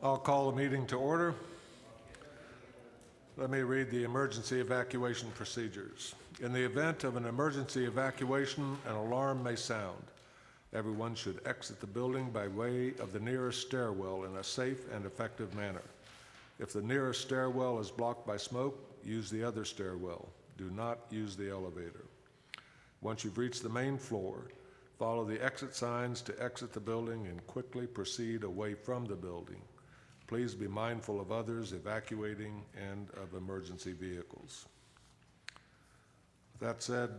I'll call the meeting to order. Let me read the emergency evacuation procedures. In the event of an emergency evacuation, an alarm may sound. Everyone should exit the building by way of the nearest stairwell in a safe and effective manner. If the nearest stairwell is blocked by smoke, use the other stairwell. Do not use the elevator. Once you've reached the main floor, follow the exit signs to exit the building and quickly proceed away from the building. Please be mindful of others evacuating and of emergency vehicles. That said,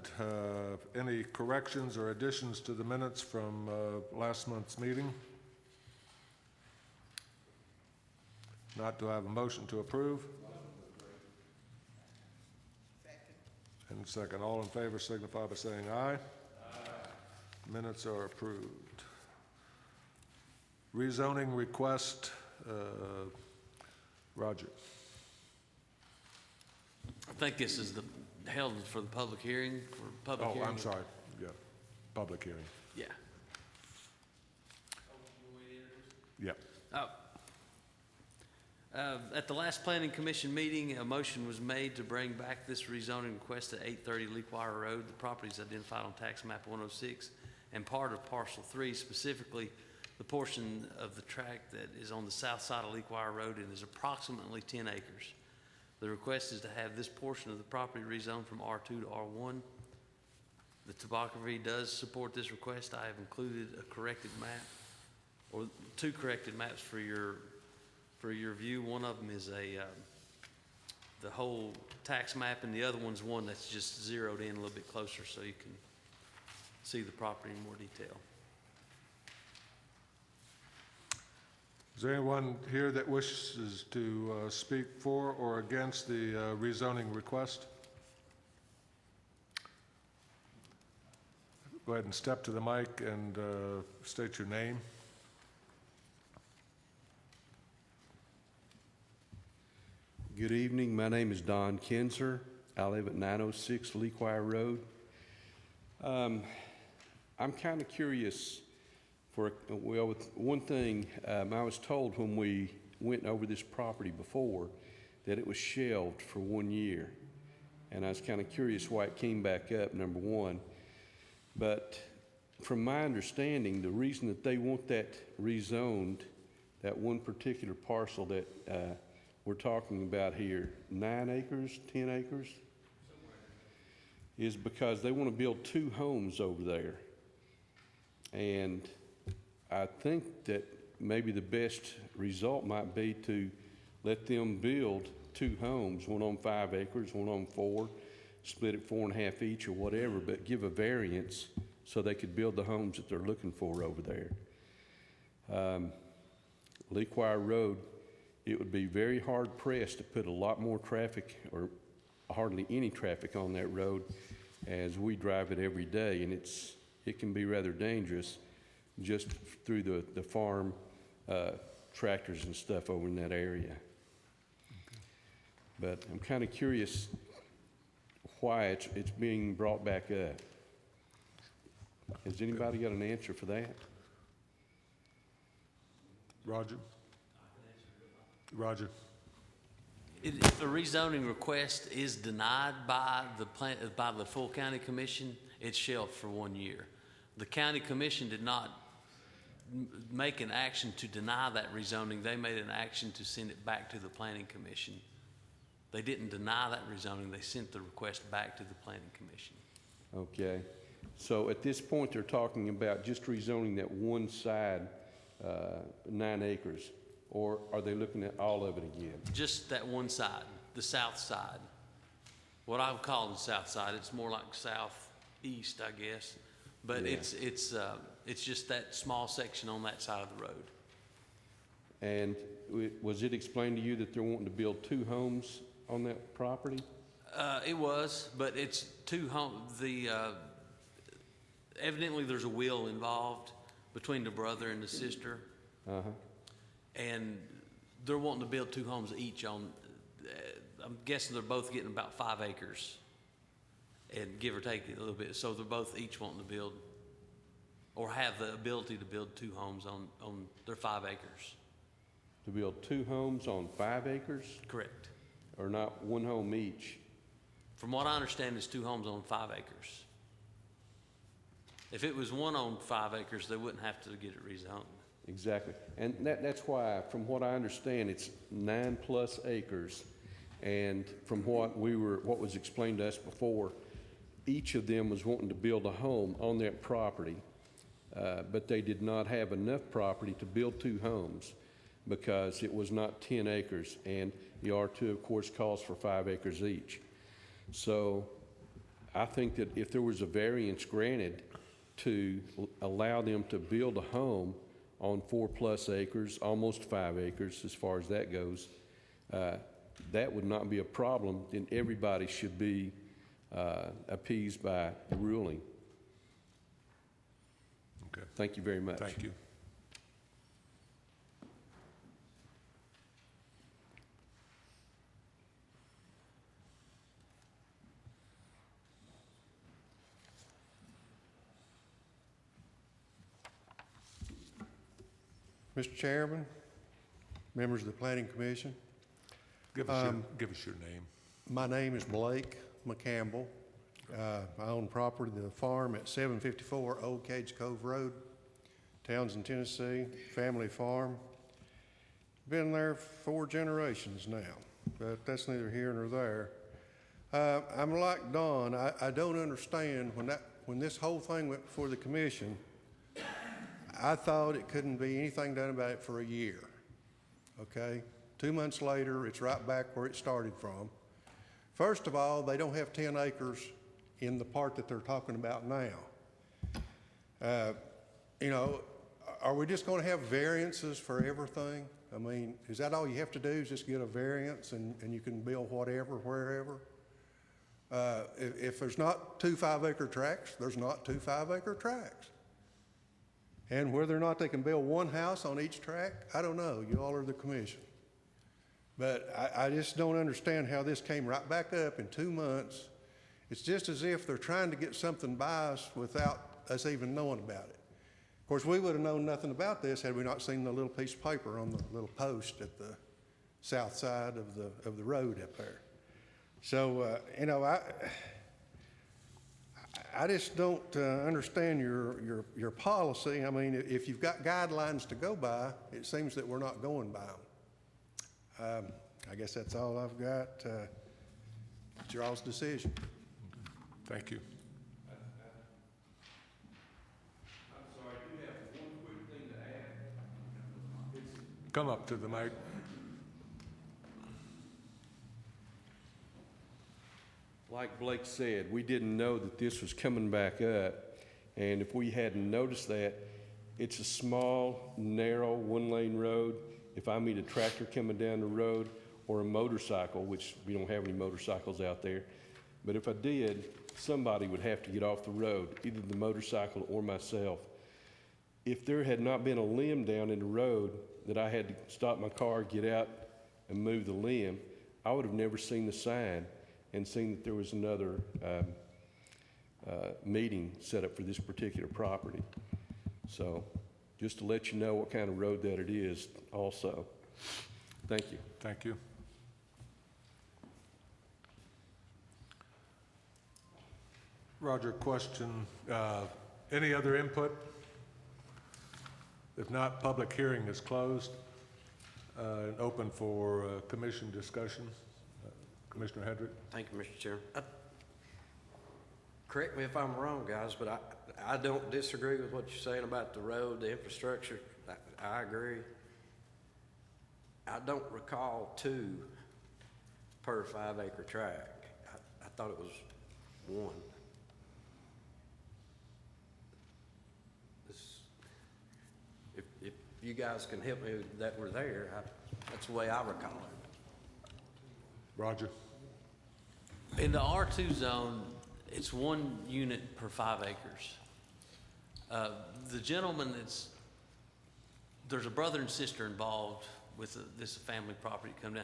any corrections or additions to the minutes from last month's meeting? Not. Do I have a motion to approve? And second. All in favor signify by saying aye. Aye. Minutes are approved. Rezoning request, Roger. I think this is held for the public hearing. Hearing. I'm sorry. Yeah, public hearing. Yeah. Yeah. At the last Planning Commission meeting, a motion was made to bring back this rezoning request at 830 Leakwire Road. The property is identified on tax map 106 and part of parcel 3, specifically the portion of the tract that is on the south side of Leakwire Road and is approximately 10 acres. The request is to have this portion of the property rezoned from R2 to R1. The topography does support this request. I have included a corrected map, or two corrected maps for your view. One of them is the whole tax map, and the other one's one that's just zeroed in a little bit closer so you can see the property in more detail. Is there anyone here that wishes to speak for or against the rezoning request? Go ahead and step to the mic and state your name. Good evening. My name is Don Kinzer. I live at 906 Leakwire Road. I'm kind of curious with one thing. I was told when we went over this property before that it was shelved for 1 year. And I was kind of curious why it came back up, number one. But from my understanding, the reason that they want that rezoned, that one particular parcel that we're talking about here, 9 acres, 10 acres, is because they want to build 2 homes over there. And I think that maybe the best result might be to let them build 2 homes, one on 5 acres, one on 4, split it 4.5 each or whatever, but give a variance so they could build the homes that they're looking for over there. Leakwire Road, it would be very hard pressed to put a lot more traffic or hardly any traffic on that road as we drive it every day, and it can be rather dangerous just through the farm tractors and stuff over in that area. But I'm kind of curious why it's being brought back up. Has anybody got an answer for that? Roger. Roger. If a rezoning request is denied by the full county commission, it's shelved for 1 year. The county commission did not make an action to deny that rezoning. They made an action to send it back to the planning commission. They didn't deny that rezoning. They sent the request back to the planning commission. Okay. So at this point, they're talking about just rezoning that one side, 9 acres, or are they looking at all of it again? Just that one side, the south side. What I would call the south side. It's more like southeast, I guess. But yeah. It's just that small section on that side of the road. And was it explained to you that they're wanting to build 2 homes on that property? It was, but it's 2 homes. Evidently there's a will involved between the brother and the sister. Uh-huh. And they're wanting to build 2 homes each on, I'm guessing they're both getting about 5 acres. And give or take a little bit. So they're both each wanting to build or have the ability to build 2 homes on their 5 acres. to build 2 homes on 5 acres, Correct. or not 1 home each? From what I understand, it's 2 homes on 5 acres. If it was 1 on 5 acres, they wouldn't have to get it rezoned. Exactly. And that's why, from what I understand, it's 9+ acres. And from what was explained to us before, each of them was wanting to build a home on that property, but they did not have enough property to build 2 homes because it was not 10 acres. And the R2, of course, calls for 5 acres each. So I think that if there was a variance granted to allow them to build a home on 4+ acres, almost 5 acres as far as that goes, that would not be a problem, then everybody should be appeased by the ruling. Okay, Thank you very much. thank you. Mr. Chairman, members of the Planning Commission, Give us your name. my name is Blake McCampbell. I own property, the farm at 754 Old Cage Cove Road, Townsend, Tennessee, family farm. Been there 4 generations now, but that's neither here nor there. I'm like Don, I don't understand when this whole thing went before the commission, I thought it couldn't be anything done about it for a year, okay? 2 months later, it's right back where it started from. First of all, they don't have 10 acres in the part that they're talking about now. You know, are we just gonna have variances for everything? I mean, is that all you have to do is just get a variance and you can build whatever, wherever? If there's not 2 5-acre tracts, there's not 2 5-acre tracts. And whether or not they can build 1 house on each tract, I don't know. You all are the commission. But I just don't understand how this came right back up in 2 months. It's just as if they're trying to get something by us without us even knowing about it. Of course, we would have known nothing about this had we not seen the little piece of paper on the little post at the south side of the road up there. So, you know, I just don't understand your policy. I mean, if you've got guidelines to go by, it seems that we're not going by them. I guess that's all I've got. It's your all's decision. Thank you. I'm sorry, I do have one quick thing to add. Come up to the mic. Like Blake said, we didn't know that this was coming back up, and if we hadn't noticed that, it's a small, narrow, 1-lane road. If I meet a tractor coming down the road or a motorcycle, which we don't have any motorcycles out there, but if I did, somebody would have to get off the road, either the motorcycle or myself. If there had not been a limb down in the road that I had to stop my car, get out, and move the limb, I would have never seen the sign and seen that there was another meeting set up for this particular property. So just to let you know what kind of road that it is also. Thank you. Thank you. Roger, question. Any other input? If not, public hearing is closed and open for commission discussion. Commissioner Hedrick. Thank you, Mr. Chairman. Correct me if I'm wrong, guys, but I don't disagree with what you're saying about the road, the infrastructure. I agree. I don't recall 2 per 5-acre tract. I thought it was 1. If you guys can help me that we're there, that's the way I recall it. Roger. In the R2 zone, it's 1 unit per 5 acres. The gentleman there's a brother and sister involved with this family property come down.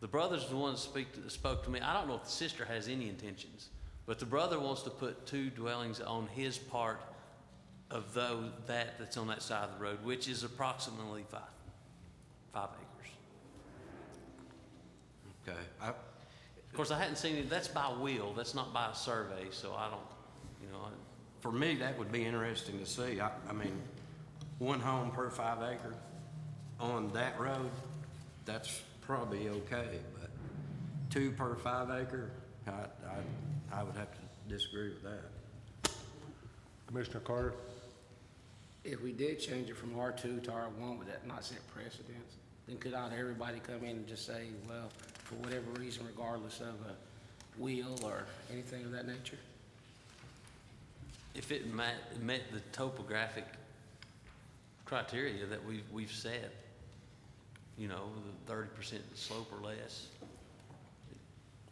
The brother's the one that spoke to me. I don't know if the sister has any intentions, but the brother wants to put 2 dwellings on his part of that's on that side of the road, which is approximately 5 acres. Okay, Of course, I hadn't seen it, that's by will, that's not by a survey, so I don't, you know, for me, that would be interesting to see. I mean, one home per 5 acre on that road, that's probably okay, but 2 per 5 acre, I would have to disagree with that. Commissioner Carter? If we did change it from R2 to R1, would that not set precedence? Then could not everybody come in and just say, well, for whatever reason, regardless of a will or anything of that nature? if it met the topographic criteria that we've set, you know, the 30% slope or less.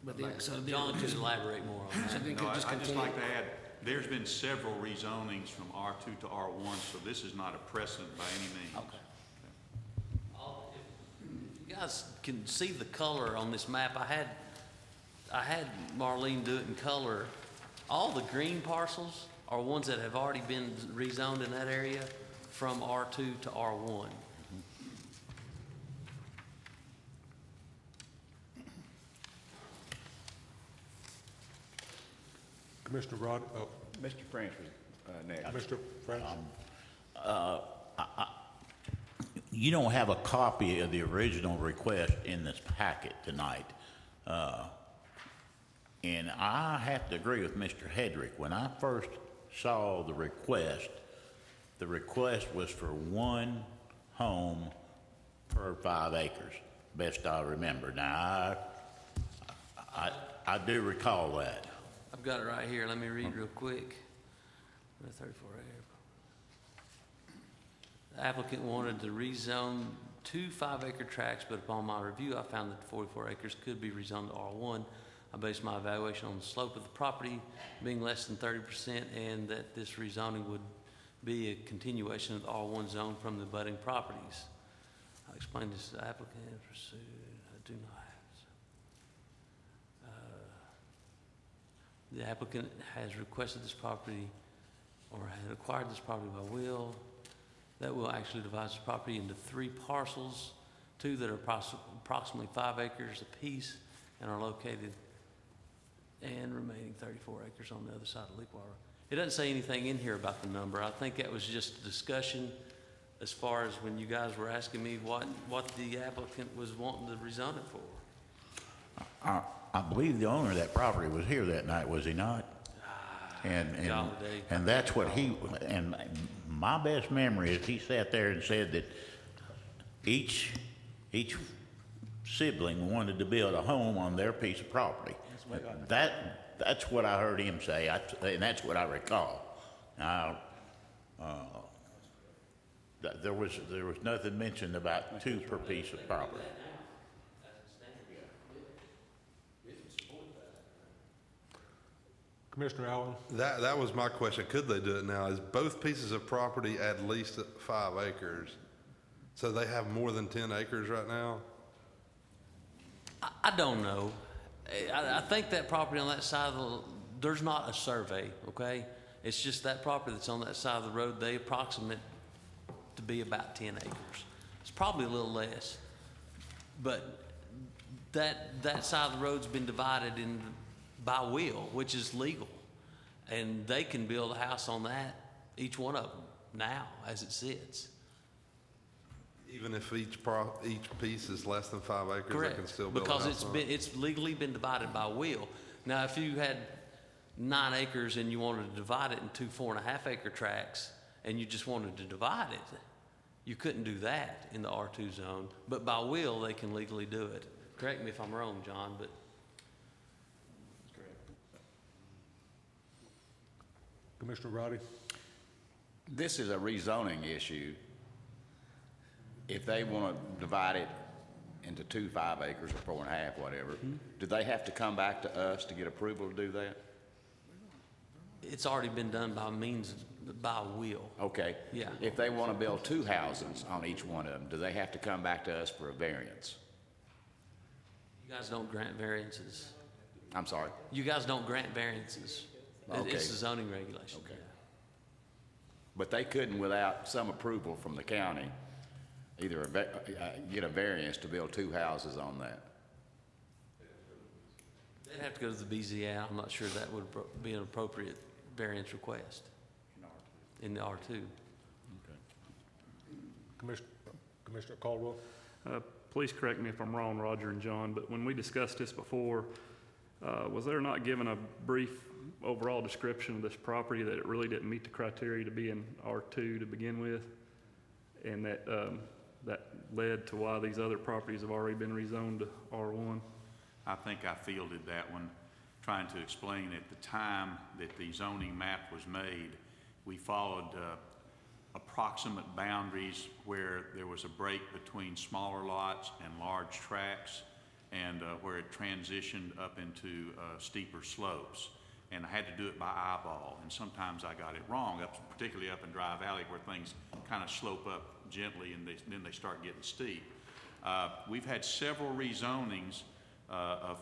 But then, so then John it could just, elaborate more on so that. then No, could I'd just just continue. like to add, there's been several rezonings from R2 to R1, so this is not a precedent by any means. Okay. If you guys can see the color on this map, I had Marlene do it in color. All the green parcels are ones that have already been rezoned in that area from R2 to R1. Commissioner Rod, oh, Mr. French was next. Mr. French? You don't have a copy of the original request in this packet tonight. And I have to agree with Mr. Hedrick. When I first saw the request was for one home per 5 acres, best I remember. Now, I do recall that. I've got it right here. Let me read real quick. 34 acre. The applicant wanted to rezone 2 5-acre tracts, but upon my review, I found that 44 acres could be rezoned to R1. I based my evaluation on the slope of the property being less than 30% and that this rezoning would be a continuation of the R1 zone from the abutting properties. I'll explain this to the applicant. Pursued. I do not have. The applicant has requested this property or had acquired this property by will. That will actually divide this property into 3 parcels, 2 that are approximately 5 acres apiece and are located and remaining 34 acres on the other side of Leakwater. It doesn't say anything in here about the number. I think that was just a discussion as far as when you guys were asking me what the applicant was wanting to rezone it for. I believe the owner of that property was here that night, was he not? Golly day. And that's what and my best memory is he sat there and said that each sibling wanted to build a home on their piece of property. That's what I heard him say, and that's what I recall. Now, there was nothing mentioned about 2 per piece of property. Commissioner Allen? That was my question. Could they do it now? Is both pieces of property at least 5 acres? So they have more than 10 acres right now? I don't know. I think that property on that side of there's not a survey, okay? It's just that property that's on that side of the road, they approximate to be about 10 acres. It's probably a little less. But that side of the road's been divided in by will, which is legal. And they can build a house on that, each one of them, now, as it sits. Even if each piece is less than 5 acres, Correct. they can still build a Because house on it? it's legally been divided by will. Now, if you had 9 acres and you wanted to divide it into 4.5 acre tracts and you just wanted to divide it, you couldn't do that in the R2 zone. But by will, they can legally do it. Correct me if I'm wrong, John, but. Commissioner Roddy? This is a rezoning issue. If they want to divide it into 2 5 acres or 4.5, whatever, do they have to come back to us to get approval to do that? It's already been done by will. Okay. Yeah. If they want to build 2 houses on each one of them, do they have to come back to us for a variance? You guys don't grant variances. I'm sorry. You guys don't grant variances. Okay. It's a zoning regulation. Okay. But they couldn't, without some approval from the county, either get a variance to build 2 houses on that. They'd have to go to the BZA. I'm not sure that would be an appropriate variance request in the R2. Commissioner Caldwell? Please correct me if I'm wrong, Roger and John, but when we discussed this before, was there not given a brief overall description of this property that it really didn't meet the criteria to be in R2 to begin with? And that, that led to why these other properties have already been rezoned to R1? I think I fielded that one, trying to explain at the time that the zoning map was made, we followed approximate boundaries where there was a break between smaller lots and large tracts, and where it transitioned up into steeper slopes. And I had to do it by eyeball, and sometimes I got it wrong, particularly up in Dry Valley where things kind of slope up gently and then they start getting steep. We've had several rezonings of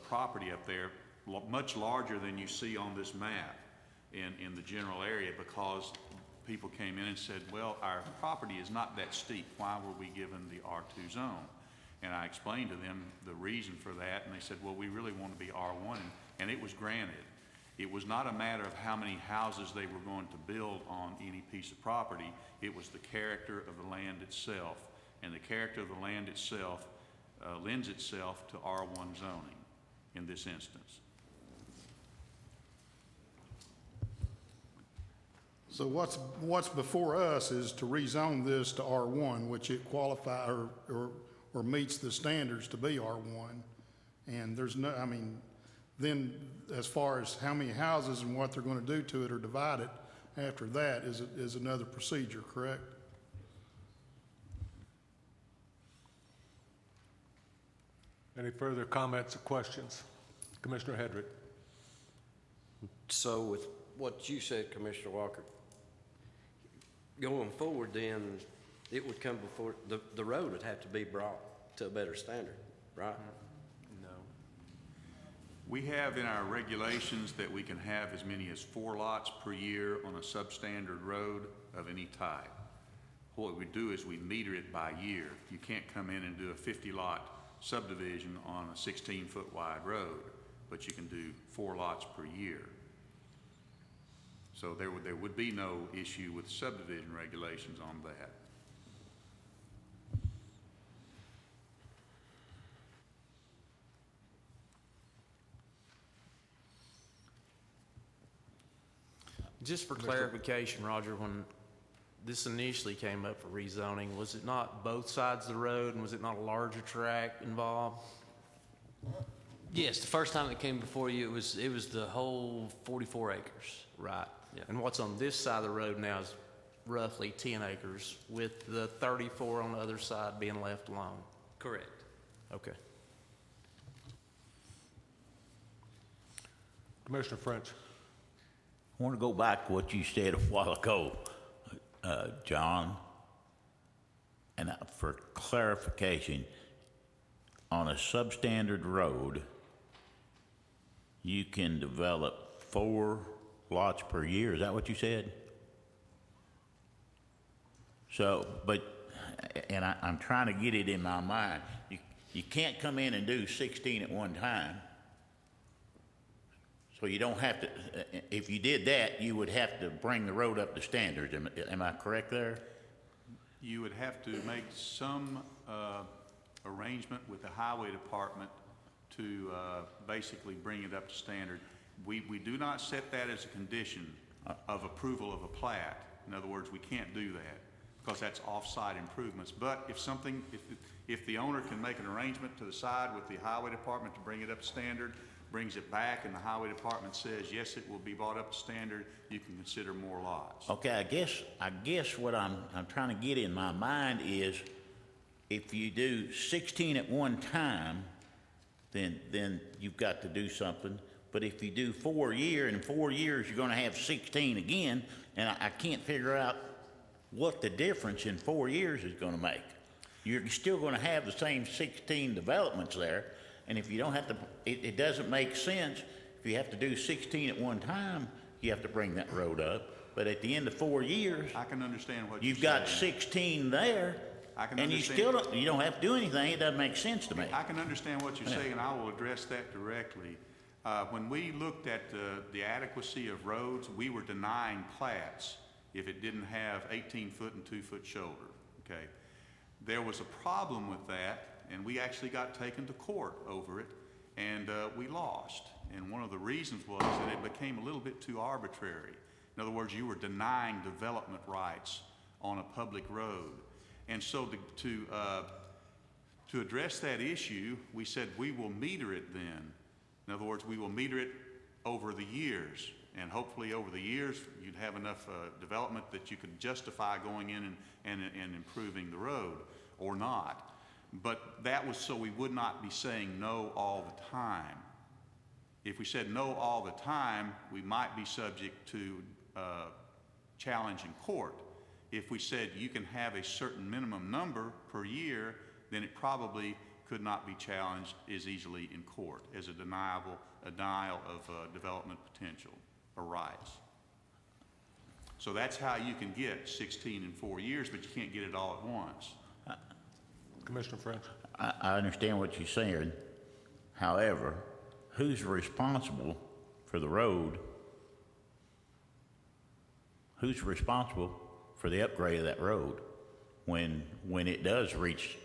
property up there, much larger than you see on this map in the general area, because people came in and said, well, our property is not that steep. Why were we given the R2 zone? And I explained to them the reason for that, and they said, well, we really want to be R1, and it was granted. It was not a matter of how many houses they were going to build on any piece of property. It was the character of the land itself, and the character of the land itself lends itself to R1 zoning in this instance. So what's before us is to rezone this to R1, which it qualifies or meets the standards to be R1. And there's no, I mean, then as far as how many houses and what they're going to do to it or divide it after that is another procedure, correct? Any further comments or questions? Commissioner Hedrick? So with what you said, Commissioner Walker, going forward then, it would come before, the road would have to be brought to a better standard, right? No. We have in our regulations that we can have as many as 4 lots per year on a substandard road of any type. What we do is we meter it by year. You can't come in and do a 50-lot subdivision on a 16-foot wide road, but you can do 4 lots per year. So there would be no issue with subdivision regulations on that. Just for clarification, Roger, when this initially came up for rezoning, was it not both sides of the road, and was it not a larger tract involved? Yes, the first time it came before you, it was the whole 44 acres. Right. Yeah. And what's on this side of the road now is roughly 10 acres, with the 34 on the other side being left alone. Correct. Okay. Commissioner French? I want to go back to what you said a while ago, John, and for clarification, on a substandard road, you can develop 4 lots per year. Is that what you said? So, but, and I'm trying to get it in my mind. You can't come in and do 16 at one time. So you don't have to, if you did that, you would have to bring the road up to standards. Am I correct there? You would have to make some arrangement with the highway department to basically bring it up to standard. We do not set that as a condition of approval of a plat. In other words, we can't do that because that's off-site improvements. But if the owner can make an arrangement to the side with the highway department to bring it up to standard, brings it back, and the highway department says, yes, it will be brought up to standard, you can consider more lots. Okay, I guess what I'm trying to get in my mind is, if you do 16 at one time, then you've got to do something. But if you do 4 a year, and in 4 years you're going to have 16 again, and I can't figure out what the difference in 4 years is going to make. You're still going to have the same 16 developments there, and if you don't have to, it doesn't make sense. If you have to do 16 at one time, you have to bring that road up. But at the end of 4 years, I can understand what you've you're got saying. 16 there. I can And you understand- still don't, you don't have to do anything, it doesn't make sense to me. I can understand what you're Yeah. saying, and I will address that directly. When we looked at the adequacy of roads, we were denying plats if it didn't have 18-foot and 2-foot shoulder, okay? There was a problem with that, and we actually got taken to court over it, and we lost. And one of the reasons was that it became a little bit too arbitrary. In other words, you were denying development rights on a public road. And so to address that issue, we said we will meter it then. In other words, we will meter it over the years. And hopefully over the years, you'd have enough development that you could justify going in and improving the road, or not. But that was so we would not be saying no all the time. If we said no all the time, we might be subject to challenge in court. If we said you can have a certain minimum number per year, then it probably could not be challenged as easily in court as a denial of development potential or rights. So that's how you can get 16 in 4 years, but you can't get it all at once. Commissioner French? I understand what you're saying. However, who's responsible for the road? Who's responsible for the upgrade of that road when it does reach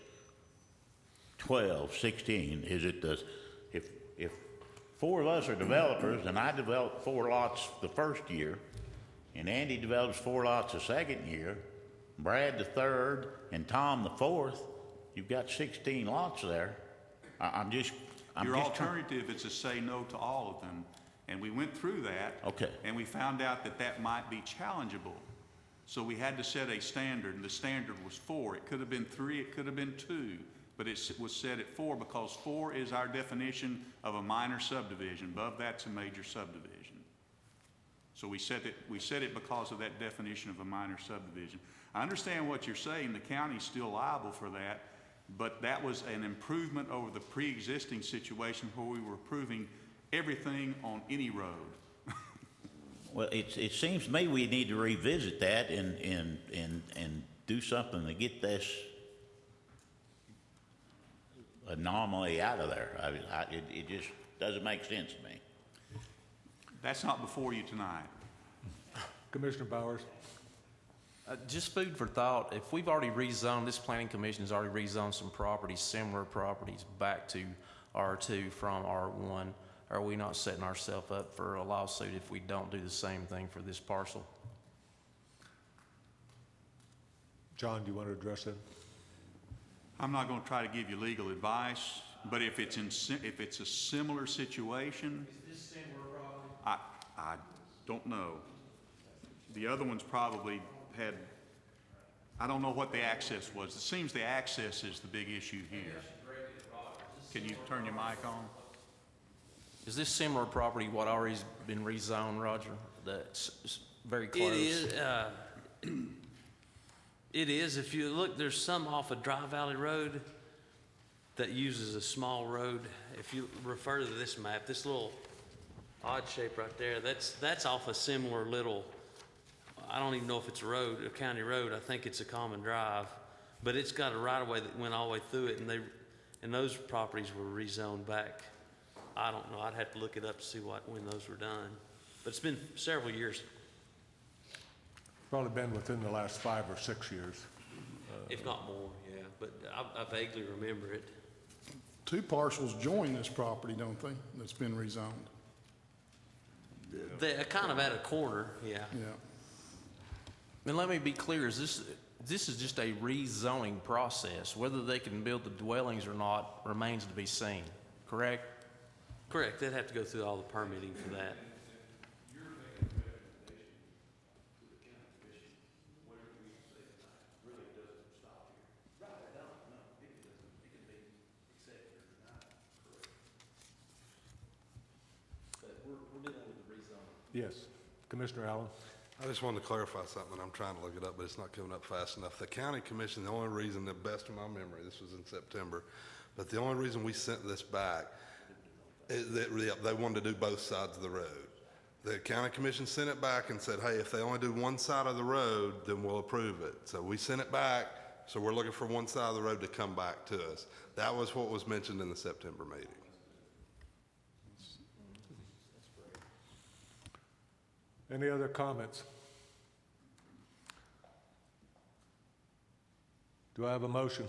12, 16? Is it if 4 of us are developers and I develop 4 lots the first year, and Andy develops 4 lots the second year, Brad the third, and Tom the fourth, you've got 16 lots there. Your alternative is to say no to all of them, and we went through that. Okay. And we found out that that might be challengeable. So we had to set a standard, and the standard was 4. It could have been 3, it could have been 2, but it was set at 4 because 4 is our definition of a minor subdivision. Above that's a major subdivision. So we set it because of that definition of a minor subdivision. I understand what you're saying. The county's still liable for that, but that was an improvement over the pre-existing situation where we were approving everything on any road. Well, it seems to me we need to revisit that and do something to get this anomaly out of there. It just doesn't make sense to me. That's not before you tonight. Commissioner Bowers? Just food for thought, if we've already rezoned, this planning commission has already rezoned some properties, similar properties, back to R2 from R1, are we not setting ourselves up for a lawsuit if we don't do the same thing for this parcel? John, do you want to address that? I'm not going to try to give you legal advice, but if it's a similar situation, is this similar property? I don't know. The other ones probably had, I don't know what the access was. It seems the access is the big issue here. Can you turn your mic on? Is this similar property what already been rezoned, Roger? That's very close. It is. If you look, there's some off of Dry Valley Road that uses a small road. If you refer to this map, this little odd shape right there, that's off a similar little, I don't even know if it's a road, a county road. I think it's a common drive, but it's got a right of way that went all the way through it, and those properties were rezoned back. I don't know. I'd have to look it up to see when those were done, but it's been several years. Probably been within the last 5 or 6 years. If not more, yeah, but I vaguely remember it. 2 parcels join this property, don't they, that's been rezoned? They're kind of at a corner, yeah. Yeah. And let me be clear, this is just a rezoning process. Whether they can build the dwellings or not remains to be seen, correct? Correct. They'd have to go through all the permitting for that. Yes. Commissioner Allen? I just wanted to clarify something. I'm trying to look it up, but it's not coming up fast enough. The county commission, the only reason, the best of my memory, this was in September, but the only reason we sent this back is that they wanted to do both sides of the road. The county commission sent it back and said, hey, if they only do one side of the road, then we'll approve it. So we sent it back So we're looking for one side of the road to come back to us. That was what was mentioned in the September meeting. Any other comments? Do I have a motion?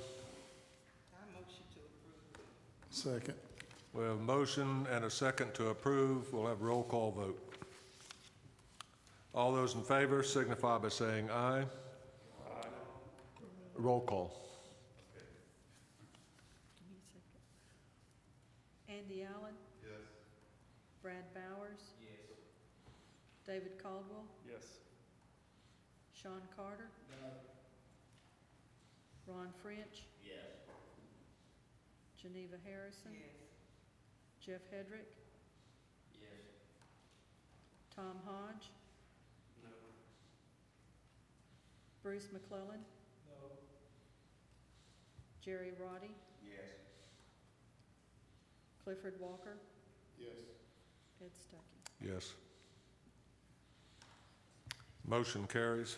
Second. We have a motion and a second to approve. We'll have roll call vote. All those in favor signify by saying aye. Aye. Roll call. Give me a second. Andy Allen? Yes. Brad Bowers? Yes. David Caldwell? Yes. Sean Carter? No. Ron French? Yes. Geneva Harrison? Yes. Jeff Hedrick? Yes. Tom Hodge? No. Bruce McClellan? No. Jerry Roddy? Yes. Clifford Walker? Yes. Ed Stuckey? Yes. Motion carries.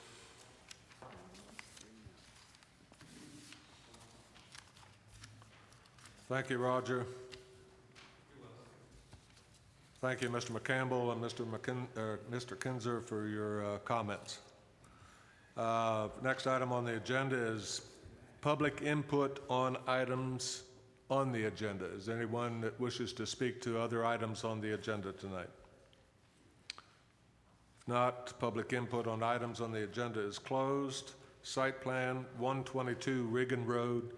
Thank you, Roger. Thank you, Mr. McCampbell and Mr. Kinzer for your comments. Next item on the agenda is public input on items on the agenda. Is there anyone that wishes to speak to other items on the agenda tonight? If not, public input on items on the agenda is closed. Site plan 122 Riggin Road,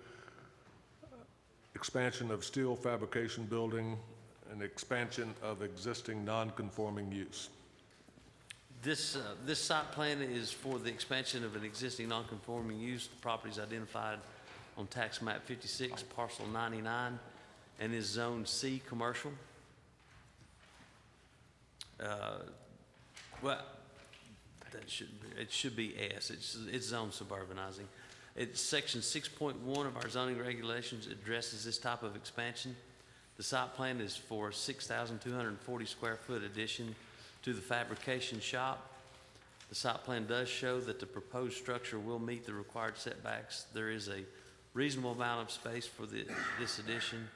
expansion of steel fabrication building, and expansion of existing non-conforming use. This site plan is for the expansion of an existing non-conforming use. The property is identified on tax map 56, parcel 99, and is zone C commercial. Well, it should be S. It's zone suburbanizing. It's section 6.1 of our zoning regulations addresses this type of expansion. The site plan is for a 6,240 square foot addition to the fabrication shop. The site plan does show that the proposed structure will meet the required setbacks. There is a reasonable amount of space for this addition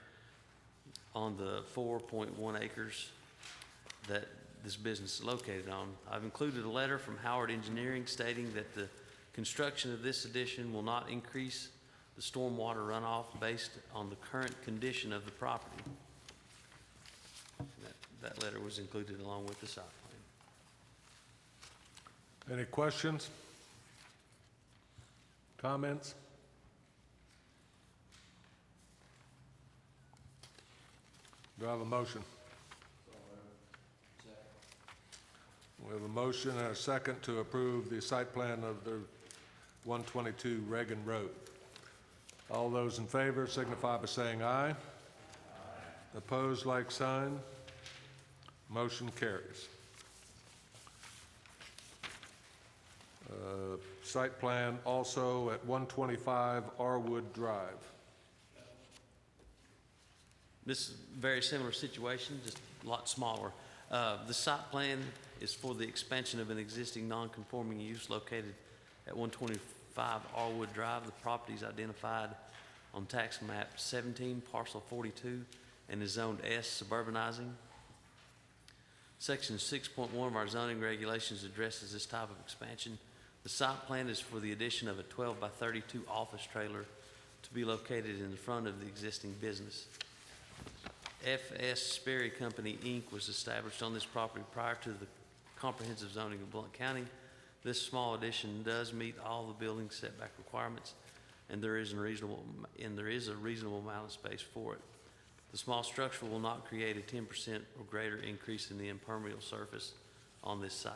on the 4.1 acres that this business is located on. I've included a letter from Howard Engineering stating that the construction of this addition will not increase the stormwater runoff based on the current condition of the property. That letter was included along with the site plan. Any questions? Comments? Do I have a motion? We have a motion and a second to approve the site plan of the 122 Reagan Road. All those in favor signify by saying aye. Aye. Opposed, like sign. Motion carries. Site plan also at 125 Arwood Drive. This is a very similar situation, just a lot smaller. The site plan is for the expansion of an existing non-conforming use located at 125 Arwood Drive. The property is identified on tax map 17, parcel 42, and is zoned S, suburbanizing. Section 6.1 of our zoning regulations addresses this type of expansion. The site plan is for the addition of a 12 by 32 office trailer to be located in the front of the existing business. F.S. Sperry Company, Inc. was established on this property prior to the comprehensive zoning of Blount County. This small addition does meet all the building setback requirements, and there is a reasonable amount of space for it. The small structure will not create a 10% or greater increase in the impermeable surface on this site.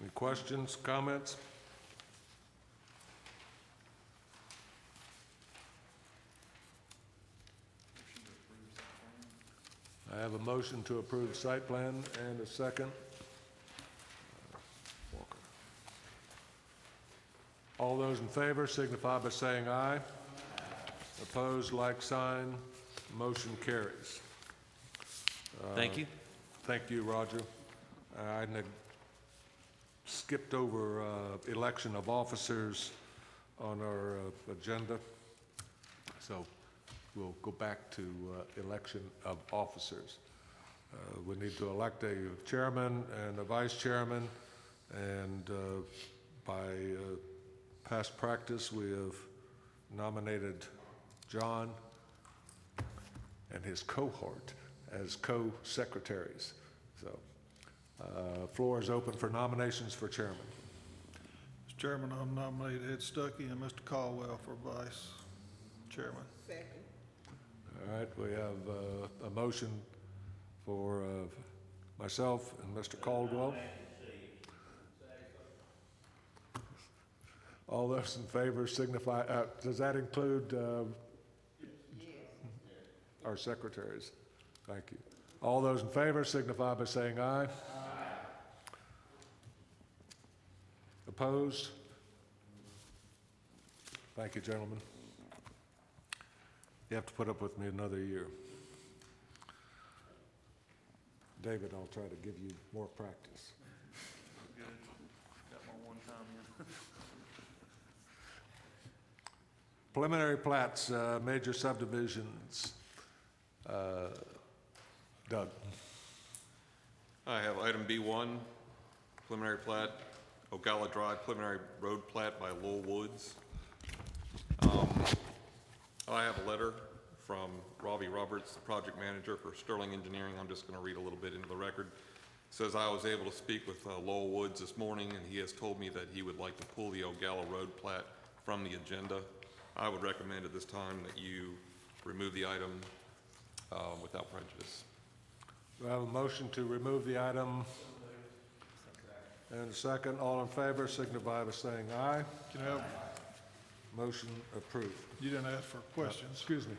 Any questions, comments? I have a motion to approve site plan and a second. Walker. All those in favor signify by saying aye. Aye. Opposed, like sign. Motion carries. Thank you. Thank you, Roger. skipped over election of officers on our agenda, so we'll go back to election of officers. We need to elect a chairman and a vice chairman, and by past practice, we have nominated John and his cohort as co-secretaries. So, floor is open for nominations for chairman. Mr. Chairman, I'll nominate Ed Stuckey and Mr. Caldwell for vice chairman. Second. All right, we have a motion for myself and Mr. Caldwell. All those in favor signify, does that include our secretaries? Thank you. All those in favor signify by saying aye. Aye. Opposed? Thank you, gentlemen. You have to put up with me another year. David, I'll try to give you more practice. Good. Got my one time in. Preliminary plats, major subdivisions. Doug. I have item B1, preliminary plat, Ocala Drive, preliminary road plat by Lowell Woods. I have a letter from Robbie Roberts, the project manager for Sterling Engineering. I'm just going to read a little bit into the record. It says, I was able to speak with Lowell Woods this morning, and he has told me that he would like to pull the Ocala Road plat from the agenda. I would recommend at this time that you remove the item without prejudice. Do I have a motion to remove the item? And a second. All in favor signify by saying aye. Can I have, Motion approved. you didn't ask for questions. Excuse me.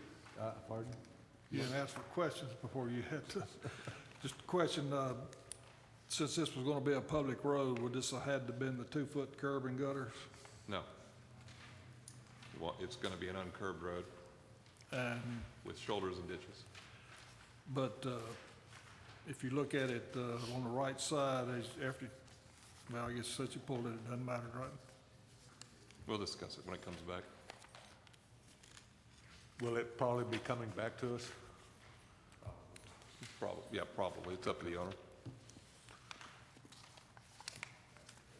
Pardon? You didn't ask for questions before you had to. Just a question, since this was gonna be a public road, would this have had to been the 2-foot curb and gutters? No. Well, it's going to be an uncurbed road And, with shoulders and ditches. but, if you look at it, on the right side, after, well, I guess since you pulled it, it doesn't matter, right? We'll discuss it when it comes back. Will it probably be coming back to us? Probably, yeah, probably. It's up to the owner.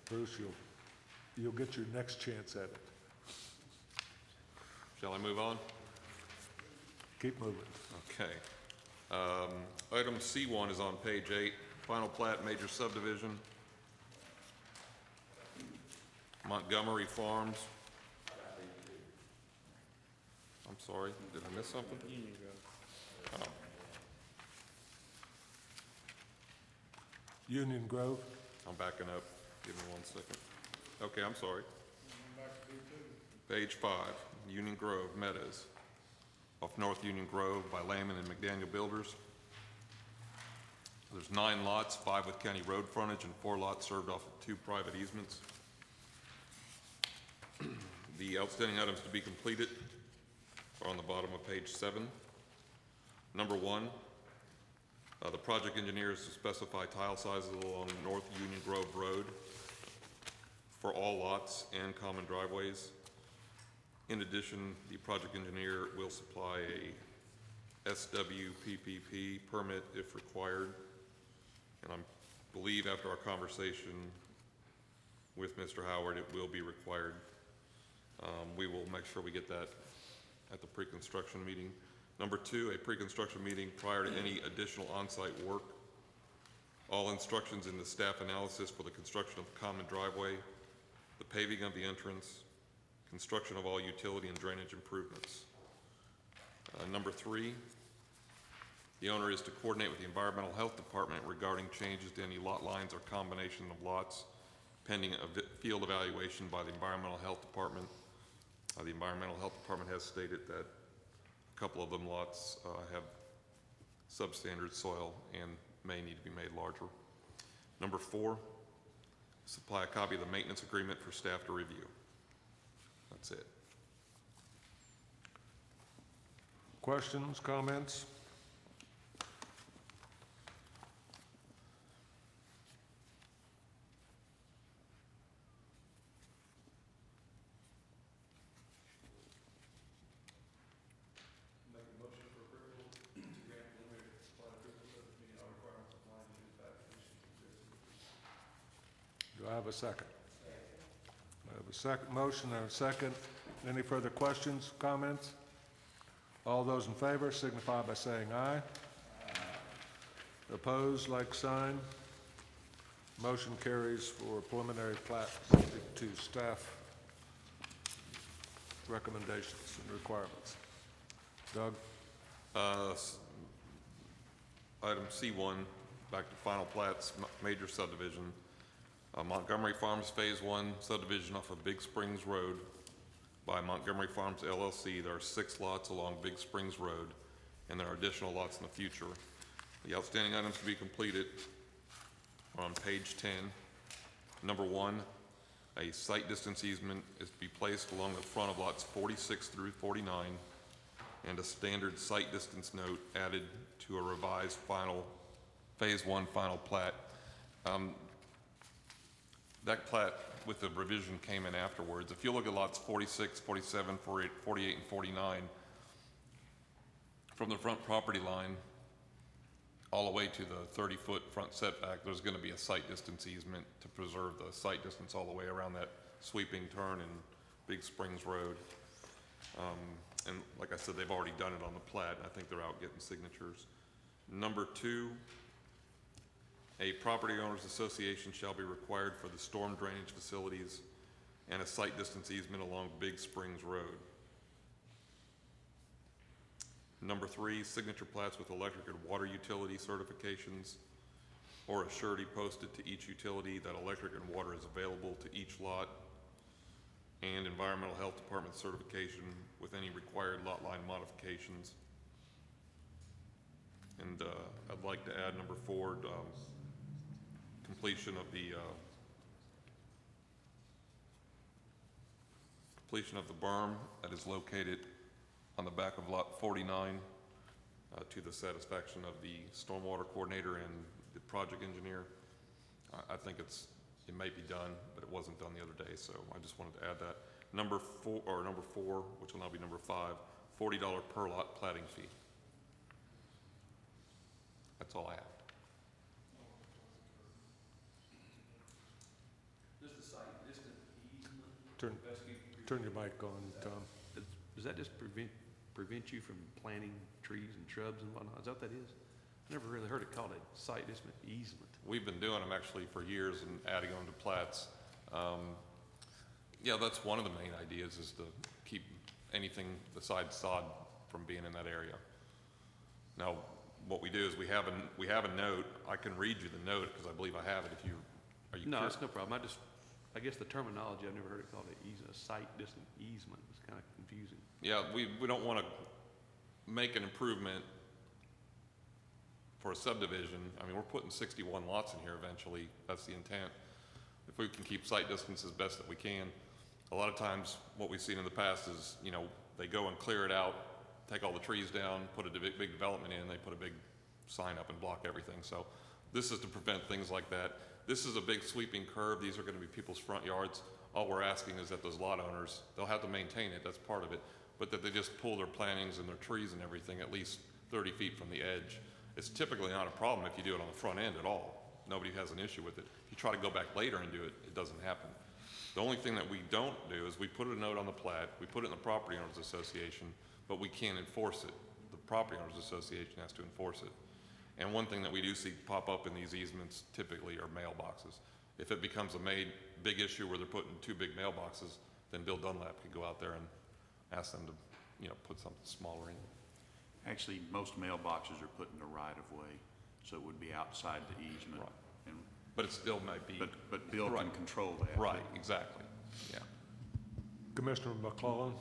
Bruce, you'll get your next chance at it. Shall I move on? Keep moving. Okay. Item C1 is on page 8, final plat, major subdivision. Montgomery Farms. I'm sorry, did I miss something? Oh. Union Grove. I'm backing up. Give me 1 second. Okay, I'm sorry. Page 5, Union Grove, Meadows, off North Union Grove by Lehman and McDaniel Builders. There's 9 lots, 5 with county road frontage, and 4 lots served off of 2 private easements. The outstanding items to be completed are on the bottom of page 7. Number 1, the project engineer is to specify tile sizes along North Union Grove Road for all lots and common driveways. In addition, the project engineer will supply a SWPPP permit if required. And I believe after our conversation with Mr. Howard, it will be required. We will make sure we get that at the pre-construction meeting. Number 2, a pre-construction meeting prior to any additional on-site work. All instructions in the staff analysis for the construction of the common driveway, the paving of the entrance, construction of all utility and drainage improvements. Number 3, the owner is to coordinate with the Environmental Health Department regarding changes to any lot lines or combination of lots pending a field evaluation by the Environmental Health Department. The Environmental Health Department has stated that a couple of them lots have substandard soil and may need to be made larger. Number 4, supply a copy of the maintenance agreement for staff to review. That's it. Questions, comments? have a second? I have a second motion and a second. Any further questions, comments? All those in favor signify by saying aye. Opposed, like sign. Motion carries for preliminary plat subject to staff recommendations and requirements. Doug? Item C1, back to final plats, major subdivision. Montgomery Farms Phase 1 subdivision off of Big Springs Road by Montgomery Farms LLC. There are 6 lots along Big Springs Road, and there are additional lots in the future. The outstanding items to be completed are on page 10. Number 1, a site distance easement is to be placed along the front of lots 46 through 49, and a standard site distance note added to a revised Phase 1 final plat. That plat with the revision came in afterwards. If you look at lots 46, 47, 48, and 49, from the front property line all the way to the 30-foot front setback, there's going to be a site distance easement to preserve the site distance all the way around that sweeping turn in Big Springs Road. And like I said, they've already done it on the plat, and I think they're out getting signatures. Number 2, a property owners association shall be required for the storm drainage facilities and a site distance easement along Big Springs Road. Number 3, signature plats with electric and water utility certifications or a surety posted to each utility that electric and water is available to each lot, and environmental health department certification with any required lot line modifications. And I'd like to add number 4, completion of the berm that is located on the back of lot 49 to the satisfaction of the stormwater coordinator and the project engineer. I think it may be done, but it wasn't done the other day, so I just wanted to add that. Number 4, which will now be number 5, $40 per lot platting fee. That's all I have. Does the site distance easement? Turn your mic on, Tom. Does that just prevent you from planting trees and shrubs and whatnot? Is that what that is? I never really heard it called a site distance easement. We've been doing them actually for years and adding them to plats. Yeah, that's one of the main ideas, is to keep anything besides sod from being in that area. Now, what we do is we have a note. I can read you the note because I believe I have it. Are you? No, that's no problem. I guess the terminology, I've never heard it called a site distance easement. It's kind of confusing. Yeah, we don't want to make an improvement for a subdivision. I mean, we're putting 61 lots in here eventually. That's the intent. If we can keep site distance as best that we can. A lot of times what we've seen in the past is, they go and clear it out, take all the trees down, put a big development in, they put a big sign up and block everything. So this is to prevent things like that. This is a big sweeping curve. These are going to be people's front yards. All we're asking is that those lot owners, they'll have to maintain it, that's part of it, but that they just pull their plantings and their trees and everything at least 30 feet from the edge. It's typically not a problem if you do it on the front end at all. Nobody has an issue with it. If you try to go back later and do it, it doesn't happen. The only thing that we don't do is we put a note on the plat, we put it in the property owners association, but we can't enforce it. The property owners association has to enforce it. And one thing that we do see pop up in these easements typically are mailboxes. If it becomes a big issue where they're putting 2 big mailboxes, then Bill Dunlap could go out there and ask them to, put something smaller in. Actually, most mailboxes are put in the right-of-way, so it would be outside the easement. Right. And, but it still might be. But Bill right. can control that. Right, exactly, yeah. Commissioner McClellan?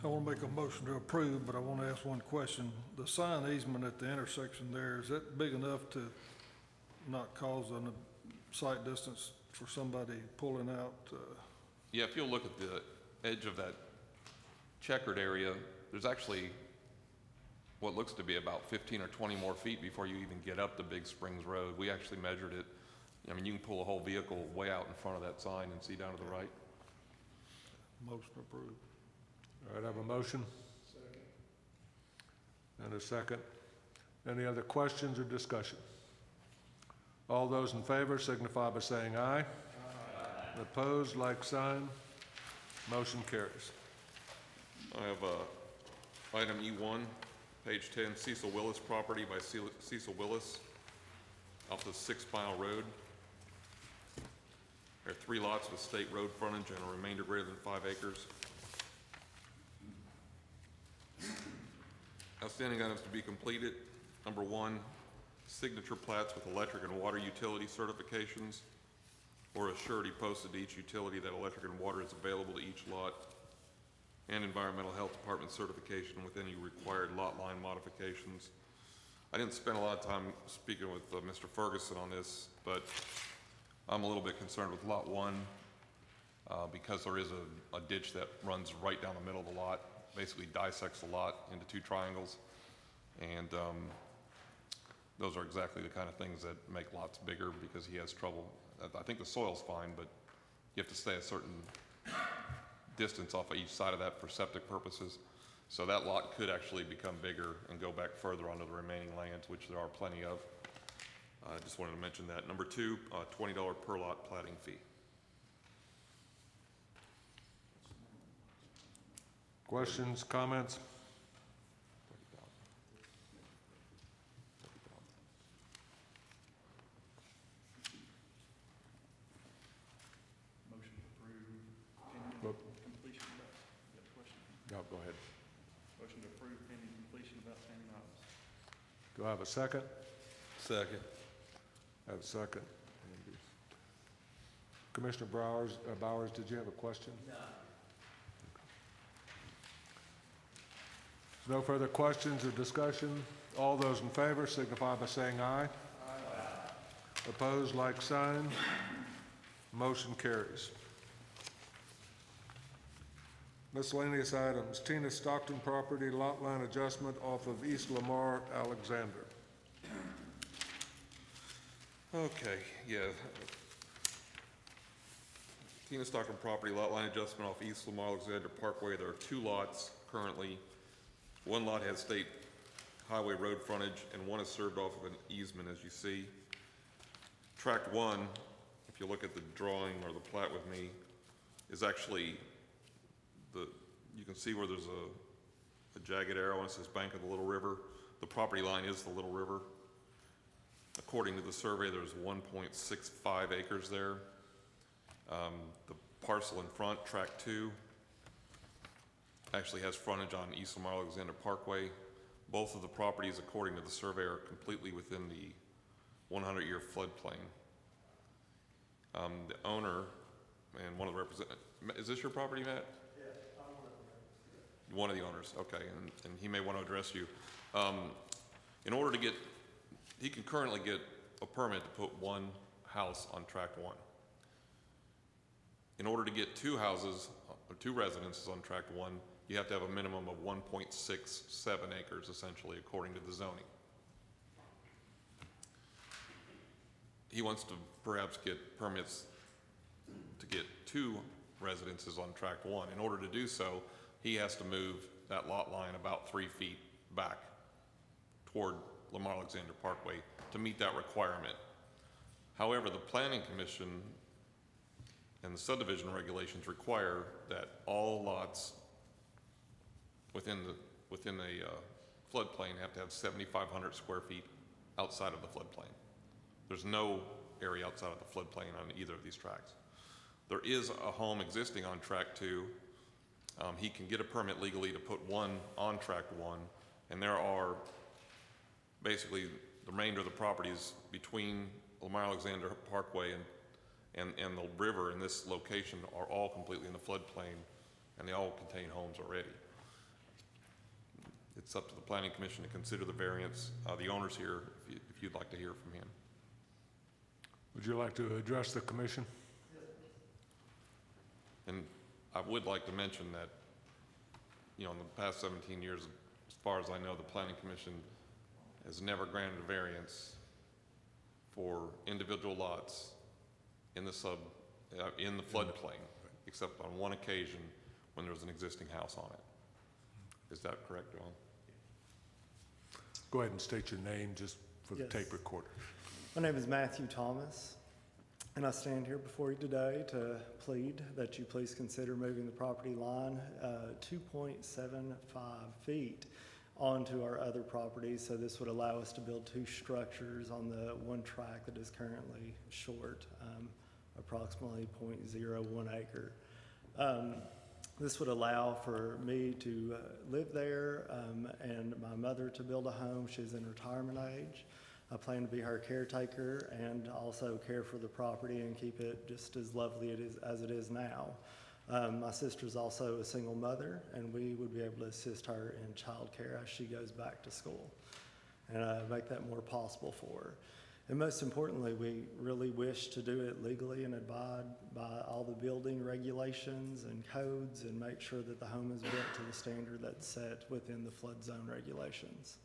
I want to make a motion to approve, but I want to ask one question. The sign easement at the intersection there, is that big enough to not cause a site distance for somebody pulling out? Yeah, if you'll look at the edge of that checkered area, there's actually what looks to be about 15 or 20 more feet before you even get up to Big Springs Road. We actually measured it. I mean, you can pull a whole vehicle way out in front of that sign and see down to the right. Motion approved. All right, I have a motion. Second. And a second. Any other questions or discussion? All those in favor signify by saying aye. Opposed, like sign. Motion carries. I have item E1, page 10, Cecil Willis property by Cecil Willis off the 6 Mile Road. There are 3 lots with state road frontage and a remainder greater than 5 acres. Outstanding items to be completed. Number 1, signature plats with electric and water utility certifications or a surety posted to each utility that electric and water is available to each lot, and environmental health department certification with any required lot line modifications. I didn't spend a lot of time speaking with Mr. Ferguson on this, but I'm a little bit concerned with lot 1 because there is a ditch that runs right down the middle of the lot, basically dissects the lot into 2 triangles, and those are exactly the kind of things that make lots bigger because he has trouble. I think the soil's fine, but you have to stay a certain distance off of each side of that for septic purposes. So that lot could actually become bigger and go back further onto the remaining lands, which there are plenty of. I just wanted to mention that. Number 2, $20 per lot platting fee. Questions, comments? Motion to approve pending completion of that. You got a question? No, go ahead. Motion to approve pending completion of outstanding items. Do I have a second? Second. I have a second. Commissioner Bowers, did you have a question? No. No further questions or discussion. All those in favor signify by saying aye. Aye. Opposed, like sign. Motion carries. Miscellaneous items. Tina Stockton property lot line adjustment off of East Lamar, Alexander. Okay, yeah. Tina Stockton property lot line adjustment off East Lamar Alexander Parkway. There are 2 lots currently. 1 lot has state highway road frontage and 1 is served off of an easement, as you see. Tract 1, if you look at the drawing or the plat with me, is actually you can see where there's a jagged arrow and it says bank of the Little River. The property line is the Little River. According to the survey, there's 1.65 acres there. The parcel in front, tract 2, actually has frontage on East Lamar Alexander Parkway. Both of the properties, according to the survey, are completely within the 100-year floodplain. The owner and one of the representatives, is this your property, Matt? Yes, I'm one of the owners, okay, and he may want to address you. In order to get, he can currently get a permit to put 1 house on tract 1. In order to get 2 houses, or 2 residences on tract 1, you have to have a minimum of 1.67 acres, essentially, according to the zoning. He wants to perhaps get permits to get 2 residences on tract 1. In order to do so, he has to move that lot line about 3 feet back toward Lamar Alexander Parkway to meet that requirement. However, the Planning Commission and the subdivision regulations require that all lots within a floodplain have to have 7,500 square feet outside of the floodplain. There's no area outside of the floodplain on either of these tracts. There is a home existing on tract 2. He can get a permit legally to put 1 on tract 1, and there are basically the remainder of the properties between Lamar Alexander Parkway and the river in this location are all completely in the floodplain, and they all contain homes already. It's up to the Planning Commission to consider the variance. The owner's here if you'd like to hear from him. Would you like to address the commission? And I would like to mention that, in the past 17 years, as far as I know, the Planning Commission has never granted a variance for individual lots in the floodplain, except on 1 occasion when there was an existing house on it. Is that correct, John? Go ahead and state your name just for the Yes. tape recorder. My name is Matthew Thomas, and I stand here before you today to plead that you please consider moving the property line 2.75 feet onto our other properties. So this would allow us to build 2 structures on the one tract that is currently short, approximately 0.01 acre. This would allow for me to live there and my mother to build a home. She's in retirement age. I plan to be her caretaker and also care for the property and keep it just as lovely as it is now. My sister's also a single mother, and we would be able to assist her in childcare as she goes back to school and make that more possible for her. And most importantly, we really wish to do it legally and abide by all the building regulations and codes and make sure that the home is built to the standard that's set within the flood zone regulations.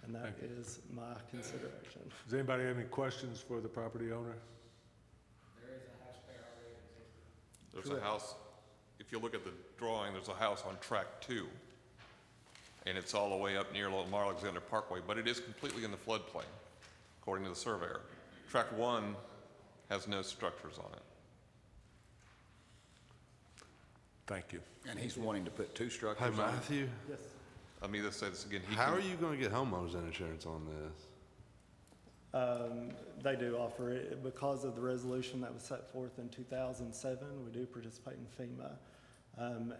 And that is my consideration. Does anybody have any questions for the property owner? There is a house there already. There's Correct. a house, if you look at the drawing, there's a house on track 2. And it's all the way up near Lamar Alexander Parkway, but it is completely in the floodplain, according to the surveyor. Track 1 has no structures on it. Thank you. And he's wanting to put 2 structures Hey, on it? Matthew, Yes. Let me just say this again. how are you going to get homeowners insurance on this? They do offer it because of the resolution that was set forth in 2007. We do participate in FEMA.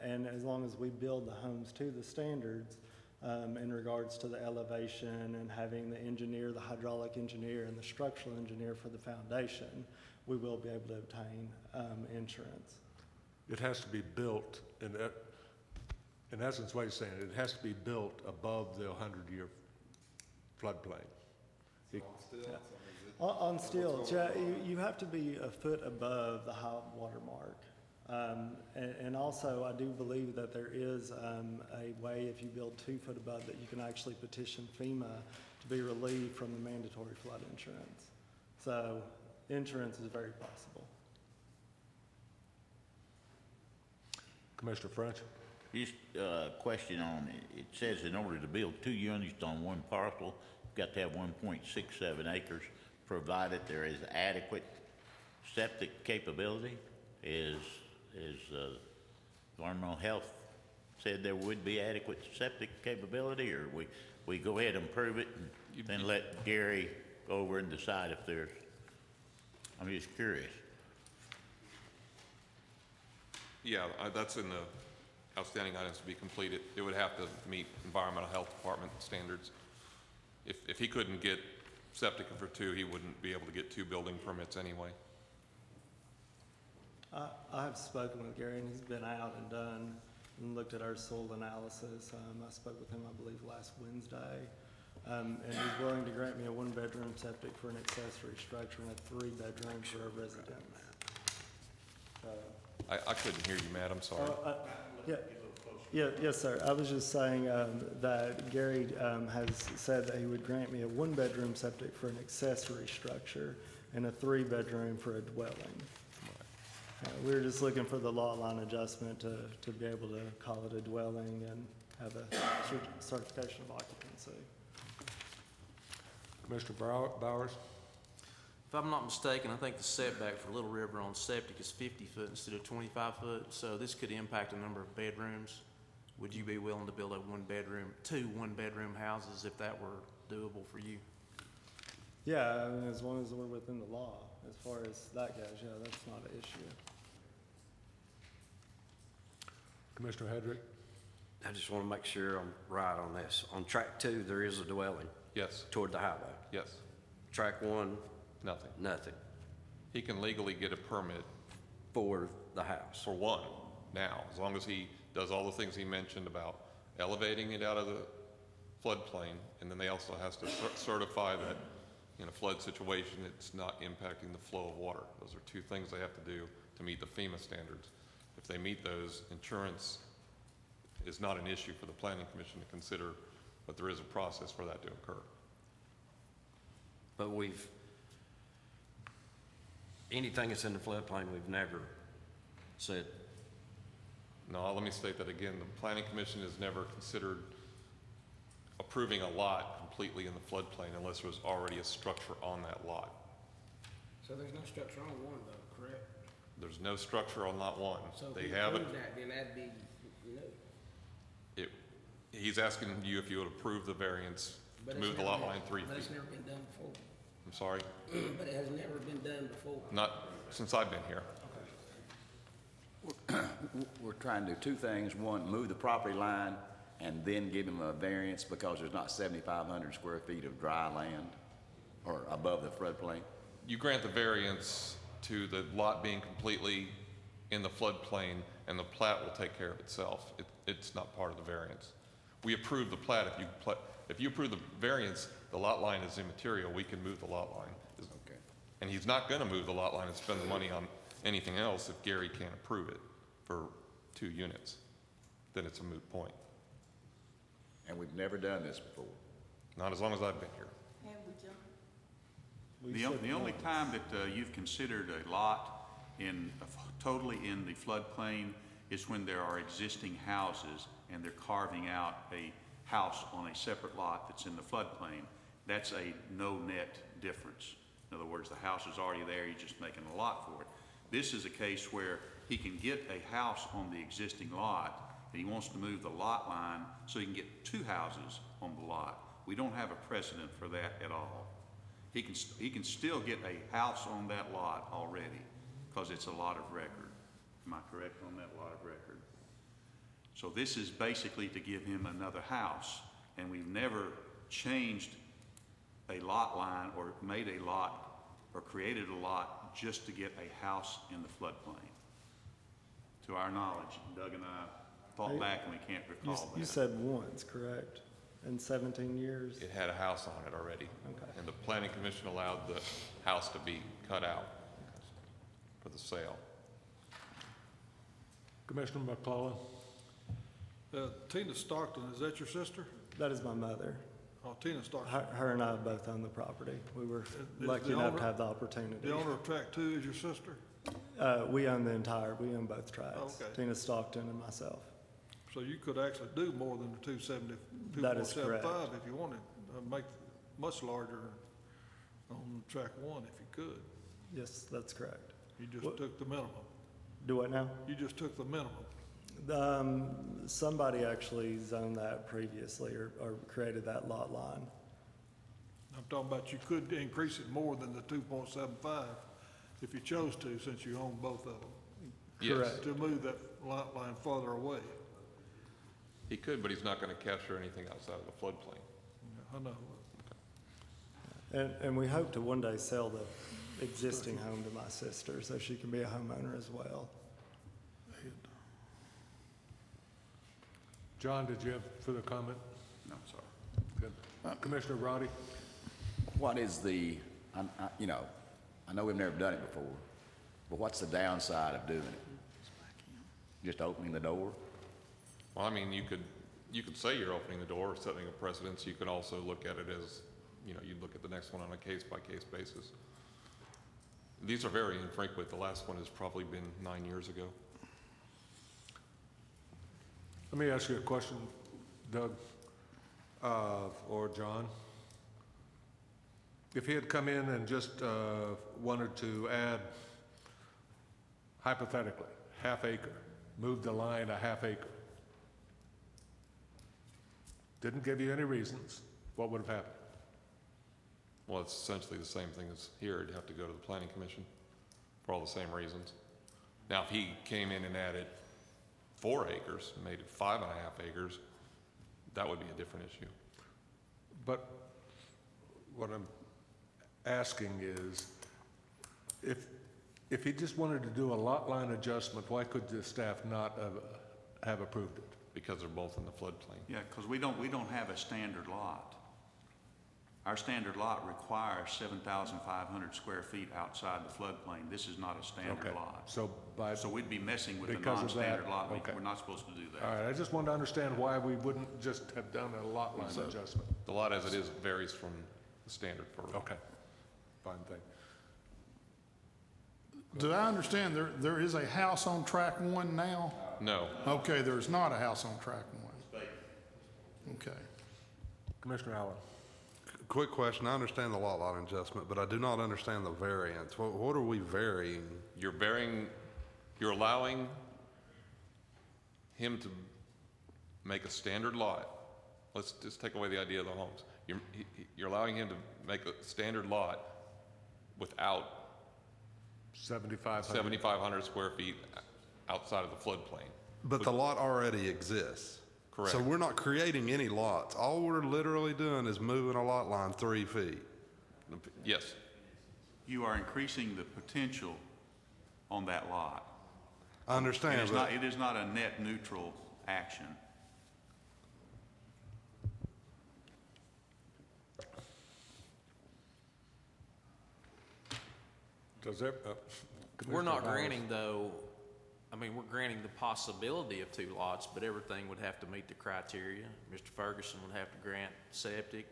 And as long as we build the homes to the standards in regards to the elevation and having the engineer, the hydraulic engineer, and the structural engineer for the foundation, we will be able to obtain insurance. It has to be built, in essence, what he's saying, it has to be built above the 100-year floodplain. On stilts, yeah, you have to be a foot above the high water mark. And also, I do believe that there is a way, if you build 2 foot above, that you can actually petition FEMA to be relieved from the mandatory flood insurance. So insurance is very possible. Commissioner French? Just a question on, it says in order to build 2 units on one parcel, you've got to have 1.67 acres, provided there is adequate septic capability. Is Environmental Health said there would be adequate septic capability, or we go ahead and prove it and then let Gary go over and decide if there's, I'm just curious. Yeah, that's in the outstanding items to be completed. It would have to meet Environmental Health Department standards. If he couldn't get septic for 2, he wouldn't be able to get 2 building permits anyway. I have spoken with Gary, and he's been out and done and looked at our soil analysis. I spoke with him, I believe, last Wednesday. And he's willing to grant me a 1-bedroom septic for an accessory structure and a 3-bedroom for a residence. I couldn't hear you, Matt, I'm sorry. Yes, sir. I was just saying that Gary has said that he would grant me a 1-bedroom septic for an accessory structure and a 3-bedroom for a dwelling. We were just looking for the lot line adjustment to be able to call it a dwelling and have a certification of occupancy. Commissioner Bowers? If I'm not mistaken, I think the setback for Little River on septic is 50 foot instead of 25 foot, so this could impact the number of bedrooms. Would you be willing to build a 2 one-bedroom houses if that were doable for you? Yeah, I mean, as long as we're within the law, as far as that goes, yeah, that's not an issue. Commissioner Hedrick? I just want to make sure I'm right on this. On track 2, there is a dwelling Yes, toward the highway. yes, Track 1, nothing. nothing He can legally get a permit for the house. for 1 now, as long as he does all the things he mentioned about elevating it out of the floodplain, and then they also has to certify that in a flood situation, it's not impacting the flow of water. Those are 2 things they have to do to meet the FEMA standards. If they meet those, insurance is not an issue for the Planning Commission to consider, but there is a process for that to occur. But anything that's in the floodplain, we've never said. No, let me state that again. The Planning Commission has never considered approving a lot completely in the floodplain unless there was already a structure on that lot. So there's no structure on one though, correct? There's no structure on lot one. So if They we have it. approve that, then that'd be, you know. He's asking you if you would approve the variance to But move it's the never lot been- line 3 But it's feet. never been done before. I'm sorry? But it has never been done before. Not since I've been here. We're trying to do two things. One, move the property line and then give him a variance because there's not 7,500 square feet of dry land or above the floodplain. You grant the variance to the lot being completely in the floodplain, and the plat will take care of itself. It's not part of the variance. We approve the plat. If you approve the variance, the lot line is immaterial. We can move the lot line. Okay. And he's not going to move the lot line and spend the money on anything else if Gary can't approve it for 2 units. Then it's a moot point. And we've never done this before. Not as long as I've been here. And we jump. The only time that you've considered a lot totally in the floodplain is when there are existing houses and they're carving out a house on a separate lot that's in the floodplain. That's a no net difference. In other words, the house is already there, you're just making a lot for it. This is a case where he can get a house on the existing lot, and he wants to move the lot line so he can get 2 houses on the lot. We don't have a precedent for that at all. He can still get a house on that lot already because it's a lot of record. Am I correct on that lot of record? So this is basically to give him another house, and we've never changed a lot line or made a lot or created a lot just to get a house in the floodplain. To our knowledge, Doug and I thought back and we can't recall that. You said once, correct? In 17 years? It had a house on it already. Okay. And the planning commission allowed the house to be cut out for the sale. Commissioner McClellan? Tina Stockton, is that your sister? That is my mother. Oh, Tina Stockton. Her and I both own the property. We were Is lucky the enough owner- to have the opportunity. The owner of track 2 is your sister? We own we own both tracks. Okay. Tina Stockton and myself. So you could actually do more than the 270, That is correct. 2.75 if you wanted, make much larger on track 1 if you could. Yes, that's correct. You just took the minimum. Do what now? You just took the minimum. Somebody actually zoned that previously or created that lot line. I'm talking about you could increase it more than the 2.75 if you chose to, since you own both of them. Yes. Correct. To move that lot line further away. He could, but he's not going to capture anything outside of the floodplain. I know. And we hope to one day sell the existing home to my sister so she can be a homeowner as well. John, did you have further comment? No, sorry. Good. Commissioner Roddy? What is I know we've never done it before, but what's the downside of doing it? Just opening the door? Well, I mean, you could say you're opening the door or setting a precedence. You could also look at it as, you'd look at the next one on a case-by-case basis. These are very infrequent. The last one has probably been 9 years ago. Let me ask you a question, Doug, or John. If he had come in and just wanted to add, hypothetically, half acre, move the line a half acre, didn't give you any reasons, what would have happened? Well, it's essentially the same thing as here. It'd have to go to the planning commission for all the same reasons. Now, if he came in and added 4 acres, made it 5.5 acres, that would be a different issue. But what I'm asking is, if he just wanted to do a lot line adjustment, why could the staff not have approved it? Because they're both in the floodplain. Yeah, because we don't have a standard lot. Our standard lot requires 7,500 square feet outside the floodplain. This is not a standard Okay. lot. So we'd be messing with the because of that, non-standard lot. okay. We're not supposed to do that. All right, I just wanted to understand why we wouldn't just have done a lot line adjustment. The lot as it is varies from the standard for. Okay, fine thing. Do I understand there is a house on track 1 now? No. Okay, there's not a house on track 1. Okay. Commissioner Allen. Quick question. I understand the lot line adjustment, but I do not understand the variance. What are we varying? You're allowing him to make a standard lot. Let's just take away the idea of the homes. You're allowing him to make a standard lot without 7,500 square feet outside of the floodplain. But the lot already exists. Correct. So we're not creating any lots. All we're literally doing is moving a lot line 3 feet. Yes. You are increasing the potential on that lot. I understand. It is not a net neutral action. We're not granting though, I mean, we're granting the possibility of 2 lots, but everything would have to meet the criteria. Mr. Ferguson would have to grant septic,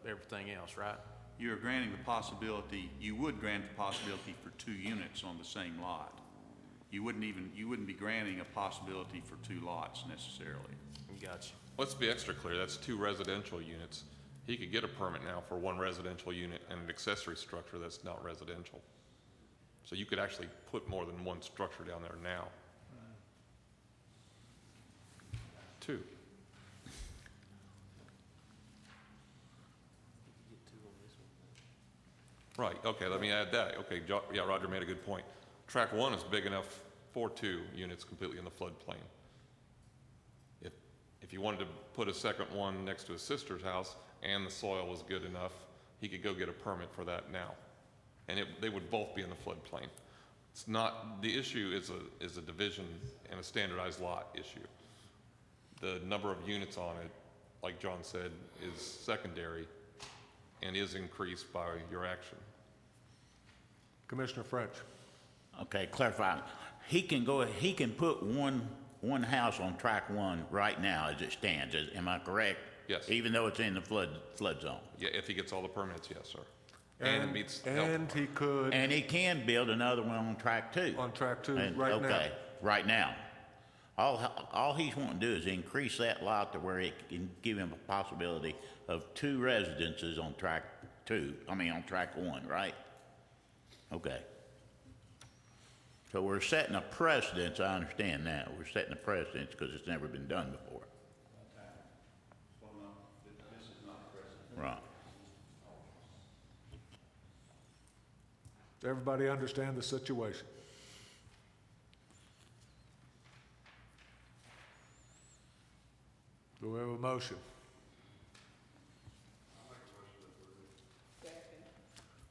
everything else, right? You're granting the possibility, you would grant the possibility for 2 units on the same lot. You wouldn't be granting a possibility for 2 lots necessarily. Gotcha. Let's be extra clear, that's 2 residential units. He could get a permit now for 1 residential unit and an accessory structure that's not residential. So you could actually put more than 1 structure down there now. 2. Right, okay, let me add that. Okay, yeah, Roger made a good point. Track 1 is big enough for 2 units completely in the floodplain. If you wanted to put a second one next to his sister's house and the soil was good enough, he could go get a permit for that now. And they would both be in the floodplain. It's not, the issue is a division and a standardized lot issue. The number of units on it, like John said, is secondary and is increased by your action. Commissioner French. Okay, clarify. He can put one house on track 1 right now as it stands. Am I correct? Yes. Even though it's in the flood zone? Yeah, if he gets all the permits, yes, sir. And it meets and he could. And he can build another one on track 2. On track 2 right now. Okay, right now. All he's wanting to do is increase that lot to where it can give him a possibility of 2 residences on track 1, right? Okay. So we're setting a precedence, I understand that. We're setting a precedence because it's never been done before. Right. Does everybody understand the situation? Do we have a motion?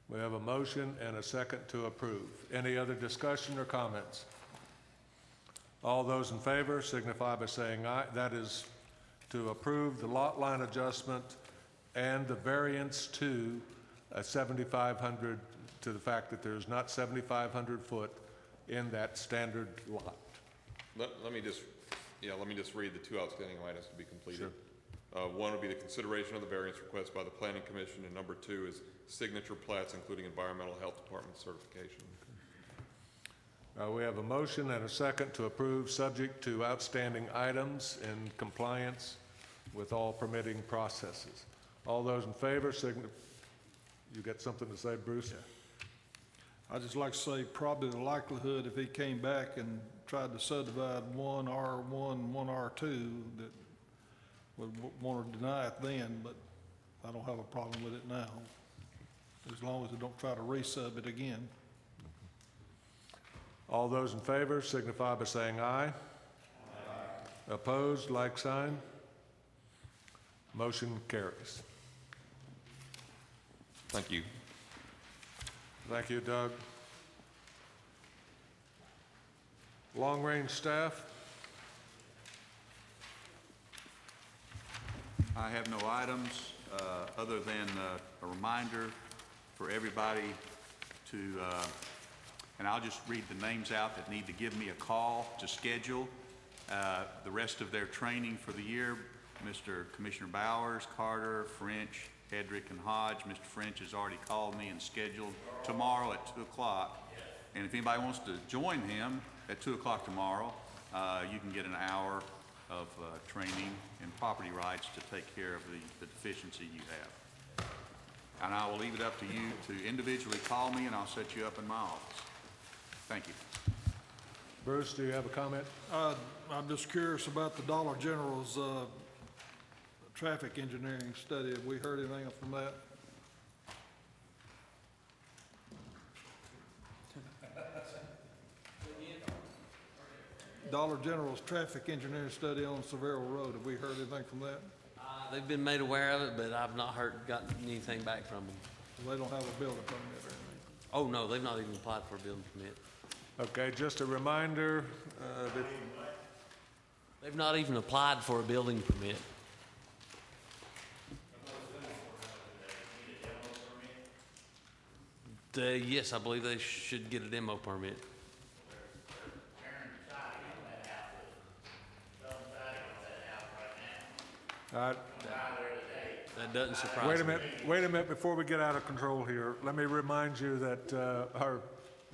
We have a motion and a second to approve. Any other discussion or comments? All those in favor signify by saying aye. That is to approve the lot line adjustment and the variance to 7,500, to the fact that there's not 7,500 foot in that standard lot. Let me just read the 2 outstanding items to be completed. Sure. 1 would be the consideration of the variance request by the Planning Commission, and number 2 is signature plats, including Environmental Health Department certification. We have a motion and a second to approve, subject to outstanding items in compliance with all permitting processes. All those in favor, you got something to say, Bruce? I'd just like to say probably the likelihood if he came back and tried to subdivide 1 R1, 1 R2, that would want to deny it then, but I don't have a problem with it now, as long as they don't try to resub it again. All those in favor signify by saying aye. Aye. Opposed, like sign. Motion carries. Thank you. Thank you, Doug. Long-range staff? I have no items other than a reminder for everybody to, and I'll just read the names out that need to give me a call to schedule the rest of their training for the year. Mr. Commissioner Bowers, Carter, French, Hedrick, and Hodge. Mr. French has already called me and scheduled tomorrow at 2 o'clock. And if anybody wants to join him at 2 o'clock tomorrow, you can get an hour of training and property rights to take care of the deficiency you have. And I will leave it up to you to individually call me, and I'll set you up in my office. Thank you. Bruce, do you have a comment? I'm just curious about the Dollar General's traffic engineering study. Have we heard anything from that? Dollar General's traffic engineering study on Seville Road. Have we heard anything from that? They've been made aware of it, but I've not gotten anything back from them. They don't have a building permit or anything. Oh, no, they've not even applied for a building permit. Okay, just a reminder that They've not even applied for a building permit. Yes, I believe they should get a demo permit. That doesn't surprise me. wait a minute, before we get out of control here, let me remind you that our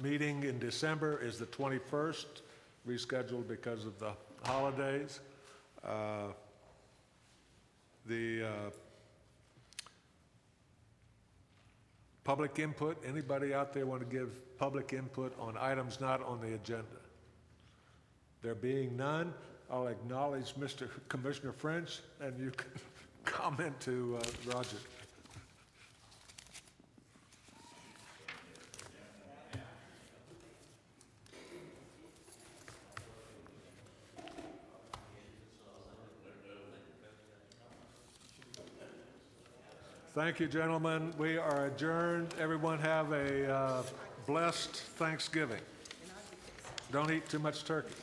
meeting in December is the 21st, rescheduled because of the holidays. The public input, anybody out there want to give public input on items not on the agenda? There being none, I'll acknowledge Mr. Commissioner French, and you can comment to Roger. Thank you, gentlemen. We are adjourned. Everyone have a blessed Thanksgiving. Don't eat too much turkey.